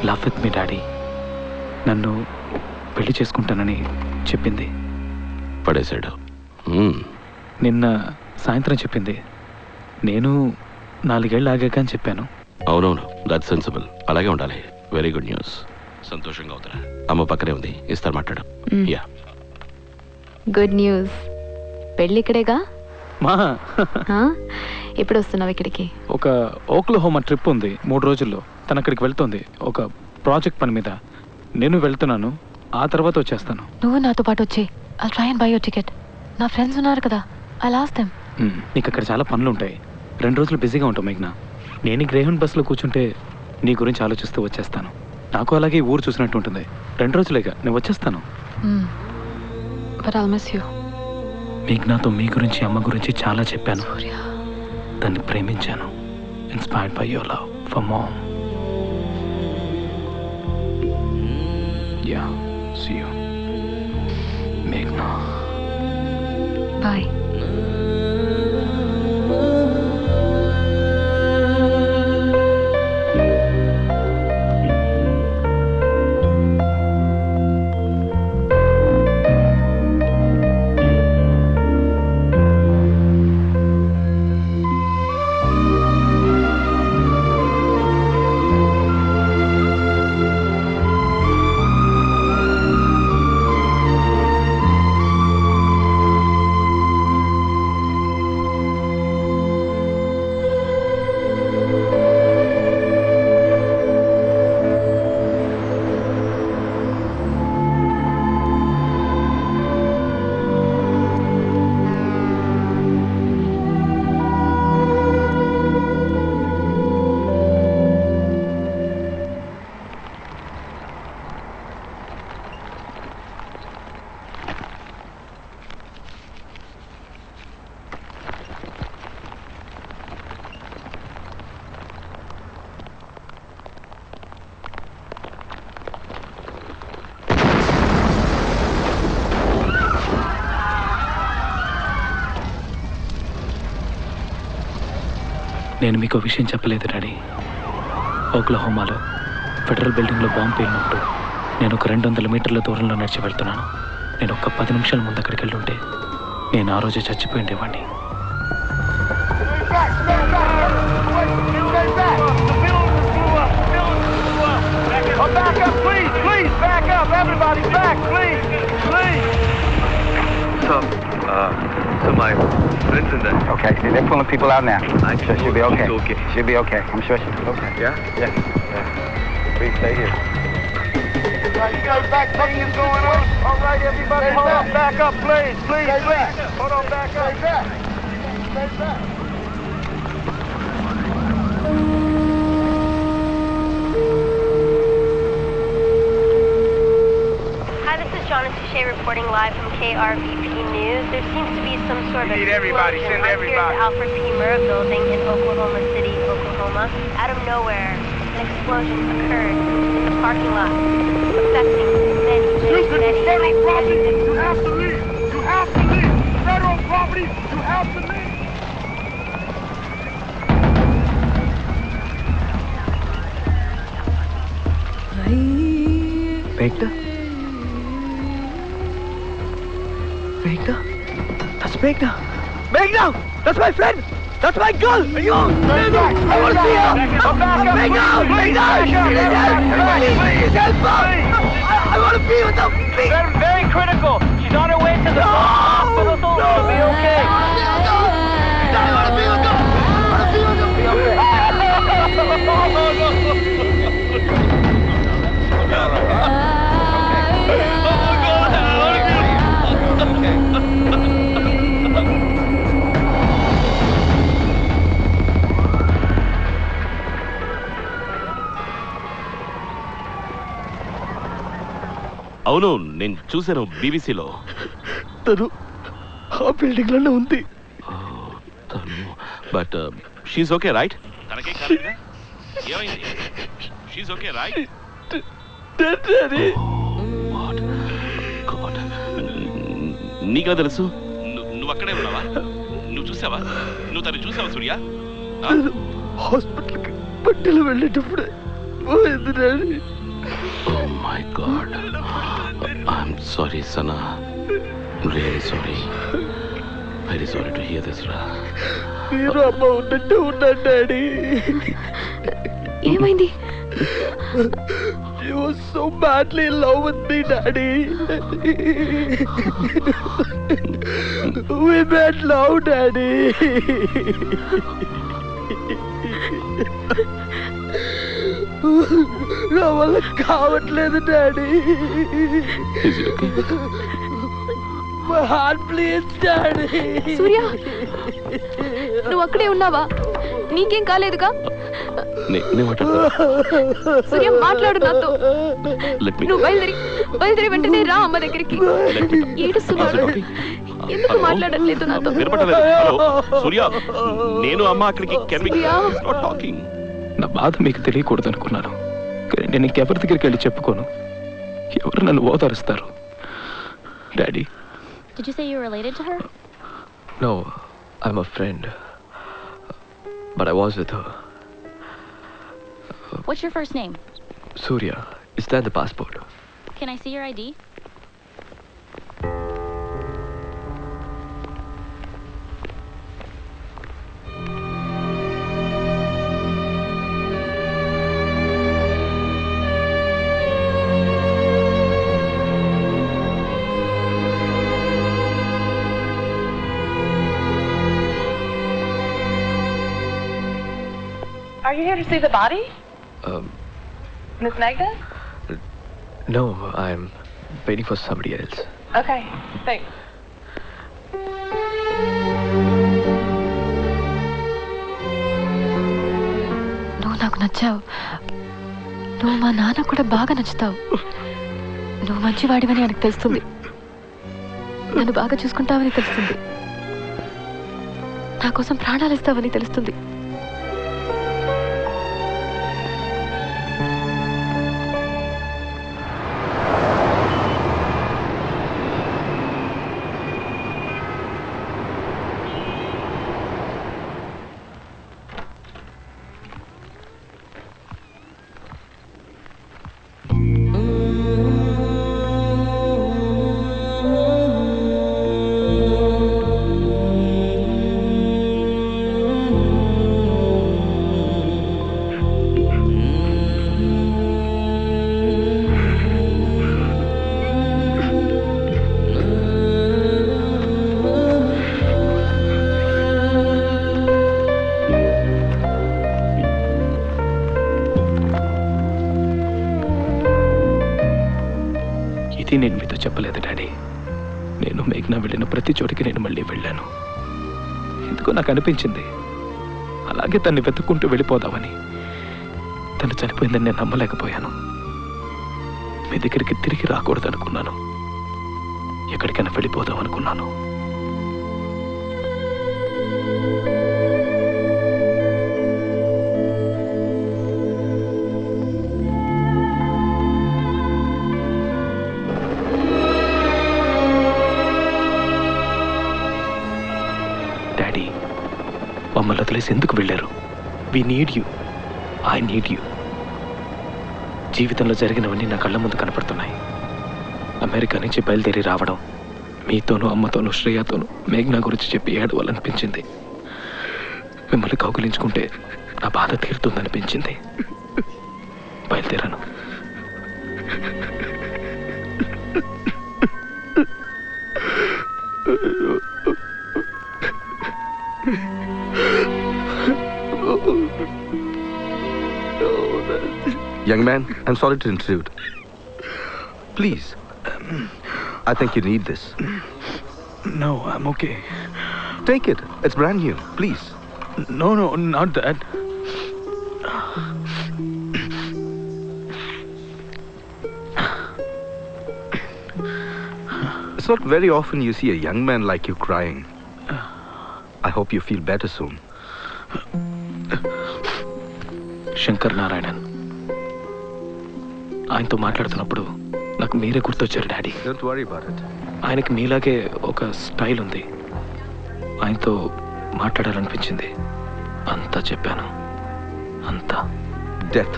Love with me daddy నన్ను పెళ్లి చేసుకుంటానని చెప్పింది. పడేశాడు. నిన్న సాయంత్రం చెప్పింది. నేను 4 ఏళ్ళు ఆగాక అని చెప్పాను. అవునవును, దట్ సెన్సిబుల్. అలాగే ఉండాలి. Very good news. సంతోషంగా అవుతారా? అమ్మ పక్కనే ఉంది, ఇస్తారు మాట్లాడు. Yeah, good news. పెళ్ళి ఇక్కడేగా మా. ఎప్పుడు వస్తున్నావు ఇక్కడికి? ఒక ఓక్లహోమా ట్రిప్ ఉంది 3 రోజుల్లో. తను అక్కడికి వెళ్తుంది ఒక ప్రాజెక్ట్ పని మీద. నేను వెళ్తున్నాను, ఆ తర్వాత వచ్చేస్తాను. నువ్వు నాతో పాటు వచ్చి I try and by your ticket. నా ఫ్రెండ్స్ ఉన్నారు కదా, ఐ లాస్ట్ దెమ్. నీకు అక్కడ చాలా పనులు ఉంటాయి. 2 రోజులు బిజీగా ఉంటావు మేఘ్నా. నేను గ్రేహౌండ్ బస్సులో కూర్చుంటే నీ గురించి ఆలోచిస్తూ వచ్చేస్తాను. నాకు అలాగే ఊరు చూసినట్టు ఉంటుంది. 2 రోజులేగా నేను వచ్చేస్తాను. But I'll miss you. మేఘ్నాతో మీ గురించి అమ్మ గురించి చాలా చెప్పాను. దాన్ని ప్రేమించాను. Inspired by your love for mom. Yeah, see you మేఘ్నా. బాయ్. నేను మీకు విషయం చెప్పలేదు డాడీ. ఓక్లహోమాలో ఫెడరల్ బిల్డింగ్లో బాంబు పేలినప్పుడు నేను ఒక 200 మీటర్ల దూరంలో నడిచి వెళ్తున్నాను. నేను ఒక 10 నిమిషాల ముందు అక్కడికి వెళ్ళుంటే నేను ఆ రోజే చచ్చిపోయి ఉండేవాడిని. So my friends in there. Okay, they're pulling people out now. I'm sure she'll be okay. She'll be okay. I'm sure she'll be okay. Yeah? Yeah. Please stay here. You got back things going on? All right, everybody, hold on, back up, please, please, please. Hold on, back up. Stay back. Stay back. Hi, this is Shauna Touche reporting live from KRVP News. There seems to be some sort of everybody. explosion. Send I'm everybody. here at the Alfred P. Murrah building in Oklahoma City, Oklahoma. Out of nowhere, an explosion occurred in the parking lot, affecting many. Federal property, you have to leave. You have to leave. Federal property, you have to leave. Meghna? Meghna? That's Meghna! Meghna! That's my friend! That's my girl! Are you? I want to see her! Meghna! Meghna! Please help her! I want to be with her! Please! Very critical. She's on her way to the hospital. She'll be okay. I want to be with her! I want to be with her! Be okay! అవును, నేను చూశాను బీబీసీలో. తను ఆ building లోనే ఉంది. But she okay right? తనకే కాలేదా? ఏమైంది? She okay right? నీకా తెలుసు? నువ్వు అక్కడే ఉన్నావా? నువ్వు చూసావా? నువ్వు తను చూసావా సూర్య? హాస్పిటల్కి బట్టలు వెళ్ళేటప్పుడే పోయింది daddy. Oh my God. I'm sorry, Sana. Really sorry. Very sorry to hear this, Ra. మీరు అమ్మ ఉన్నట్టు ఉన్నాను డాడీ. ఏమైంది? She was so badly in love with me, Daddy. We made love, Daddy. నా వల్ల కావట్లేదు daddy. My heart bleeds, Daddy. సూర్య, నువ్వు అక్కడే ఉన్నావా? నీకేం కాలేదుగా? సూర్య, మాట్లాడు నాతో. నువ్వు బయలుదేరి వెంటనే రా అమ్మ దగ్గరికి. ఏడుస్తున్నాడు. ఎందుకు మాట్లాడట్లేదు నాతో? సూర్య, నేను అమ్మ అక్కడికి. నా బాధ మీకు తెలియకూడదు అనుకున్నాను, కానీ నేను ఇంకెవరి దగ్గరికి వెళ్ళి చెప్పుకోను. ఎవరు నన్ను ఓదారుస్తారు? Daddy. Did you say you were related to her? No, I'm a friend. But I was with her. What's your first name? Surya. Is that the passport? Can I see your ID? Are you here to see the body? Miss Magda? No, I'm waiting for somebody else. Okay, thanks. నువ్వు నాకు నచ్చావు. నువ్వు మా నాన్న కూడా బాగా నచ్చుతావు. నువ్వు మంచివాడివని ఆయనకు తెలుస్తుంది. నన్ను బాగా చూసుకుంటావని తెలుస్తుంది. నా కోసం ప్రాణాలు ఇస్తావని తెలుస్తుంది. ఇది నేను మీతో చెప్పలేదు డాడీ. నేను మేఘ్నా వెళ్ళిన ప్రతి చోటికి నేను మళ్ళీ వెళ్ళాను. ఎందుకో నాకు అనిపించింది అలాగే తన్ని వెతుక్కుంటూ వెళ్ళిపోదామని. తను చనిపోయిందని నేను నమ్మలేకపోయాను. మీ దగ్గరికి తిరిగి రాకూడదు అనుకున్నాను. ఎక్కడికైనా వెళ్ళిపోదాం అనుకున్నాను. డాడీ, మమ్మల్ని వదిలేసి ఎందుకు వెళ్ళారు? We need you. I need you. జీవితంలో జరిగినవన్నీ నా కళ్ళ ముందు కనపడుతున్నాయి. అమెరికా నుంచి బయలుదేరి రావడం, మీతోనూ అమ్మతోనూ శ్రేయతోనూ మేఘ్నా గురించి చెప్పి ఏడవాలనిపించింది. మిమ్మల్ని కౌగిలించుకుంటే నా బాధ తీరుతుందనిపించింది. బయలుదేరాను. Young man, I'm sorry to intrude. Please, I think you need this. No, I'm okay. Take it. It's brand new. Please. No, not that. It's not very often you see a young man like you crying. I hope you feel better soon. Shankar Narayanan. ఆయనతో మాట్లాడుతున్నప్పుడు నాకు మీరే గుర్తొచ్చారు daddy. Don't worry about it. ఆయనకి మీలాగే ఒక style ఉంది. ఆయనతో మాట్లాడాలనిపించింది. అంతా చెప్పాను. అంతా. Death.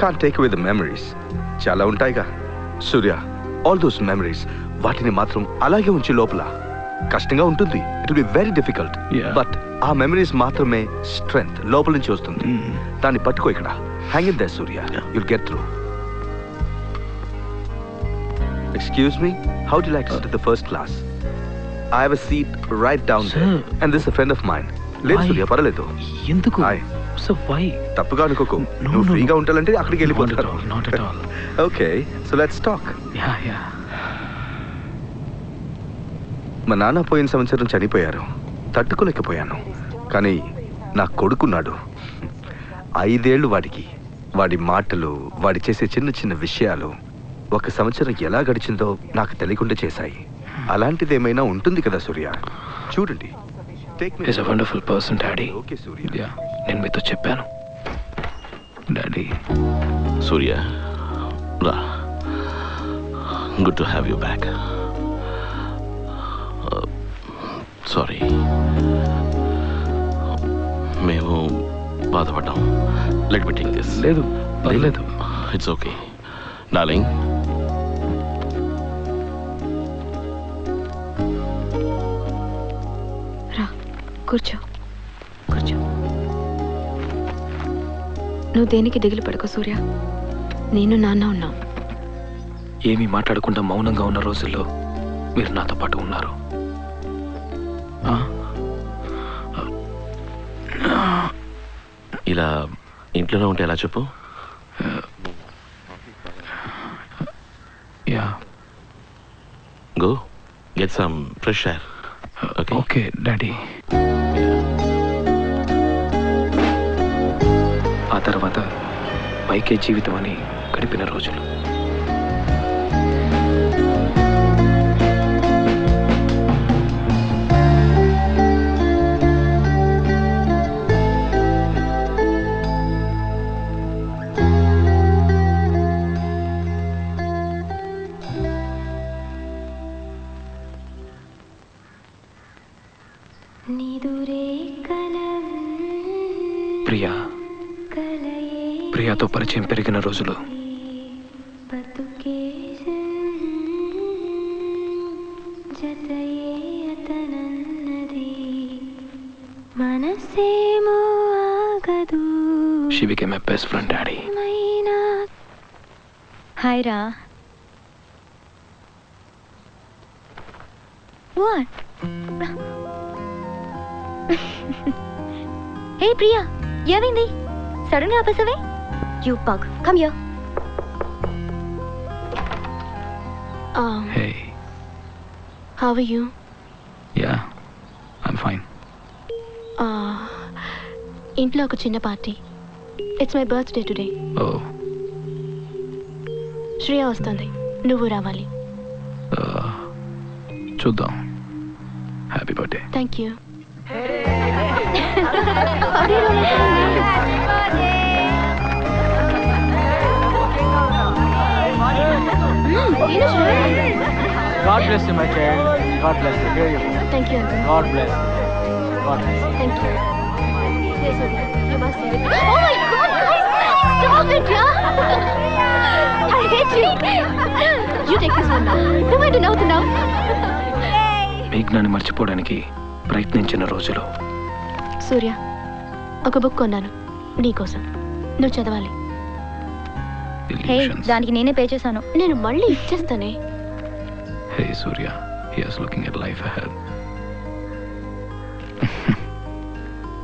Can't take away the memories. చాలా ఉంటాయిగా సూర్య, ఆల్ దోస్ మెమరీస్, వాటిని మాత్రం అలాగే ఉంచి లోపల. కష్టంగా ఉంటుంది, it will be very difficult. But ఆ మెమరీస్ మాత్రమే స్ట్రెంగ్త్, లోపల నుంచి వస్తుంది. దాన్ని పట్టుకో ఇక్కడ. Hang in there Surya, you'll get through. Excuse me, how do you like to sit at the first class? I have a seat right down there. And this is a friend of mine. లేదు సూర్య, పర్వాలేదు. ఎందుకు? So why? తప్పుగా అనుకోకు. నువ్వు ఫ్రీగా ఉంటాలంటే అక్కడికి వెళ్ళిపోతాను. Not at all. Okay, so let's talk. Yeah. మా నాన్న పోయిన సంవత్సరం చనిపోయారు. తట్టుకోలేకపోయాను. కానీ నా కొడుకున్నాడు. 5 ఏళ్ళు వాడికి. వాడి మాటలు, వాడి చేసే చిన్న చిన్న విషయాలు ఒక సంవత్సరం ఎలా గడిచిందో నాకు తెలియకుండా చేశాయి. అలాంటిది ఏమైనా ఉంటుంది కదా సూర్య? చూడండి. He's a wonderful person, Daddy. Okay Surya. Yeah, నేను మీతో చెప్పాను. Daddy. సూర్య, రా. Good to have you back. Sorry, మేము బాధపడ్డాం. Let me take this. లేదు, పర్లేదు. It's okay darling. కూర్చో. నువ్వు దేనికి దిగులు పడకు సూర్య. నేను నాన్న ఉన్నాం. ఏమీ మాట్లాడకుండా మౌనంగా ఉన్న రోజుల్లో మీరు నాతో పాటు ఉన్నారు. ఇలా ఇంట్లోనే ఉంటే ఎలా చెప్పు? Yeah, go get some fresh air. Okay daddy. ఆ తర్వాత పైకే జీవితం అని గడిపిన రోజులు. ప్రియాతో పరిచయం పెరిగిన రోజులు. She became my best friend, Daddy. Hi, Ra. What? Hey, Priya. ఏమైంది? Suddenly ఆపేసావే? You pug. Come here. Hey. How are you? Yeah, I'm fine. ఇంట్లో ఒక చిన్న party. It's my birthday today. Oh. Shreya వస్తుంది, నువ్వు రావాలి. చూద్దాం. Happy birthday. Thank you. God bless you, my child. God bless you. Here you go. Thank you, Uncle. God bless you. God bless you. Thank you. Yes, Surya. You must say it. Oh my God, guys! Stop it, yeah! I hate you. You take this one now. Who went to now? మేఘ్నాన్ని మర్చిపోవడానికి ప్రయత్నించిన రోజులు. సూర్య, ఒక book కొన్నాను నీకోసం, నువ్వు చదవాలి. హే, దానికి నేనే పే చేశాను. నేను మళ్ళీ ఇచ్చేస్తానే. Hey Surya, he is looking at life ahead.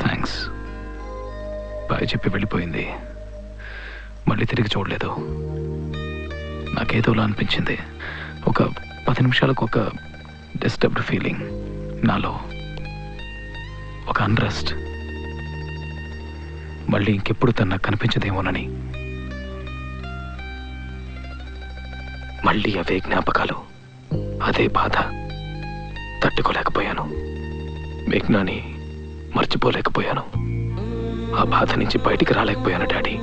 Thanks. Bye చెప్పి వెళ్ళిపోయింది. మళ్ళీ తిరిగి చూడలేదు. నాకేదోలా అనిపించింది. ఒక 10 నిమిషాలకు ఒక డిస్టర్బ్డ్ ఫీలింగ్ నాలో, ఒక అన్రెస్ట్. మళ్ళీ ఇంకెప్పుడు తను నాకు కనిపించదేమోనని. మళ్ళీ అవే జ్ఞాపకాలు, అదే బాధ. తట్టుకోలేకపోయాను. మేఘ్నాని మర్చిపోలేకపోయాను. ఆ బాధ నుంచి బయటికి రాలేకపోయాను డాడీ.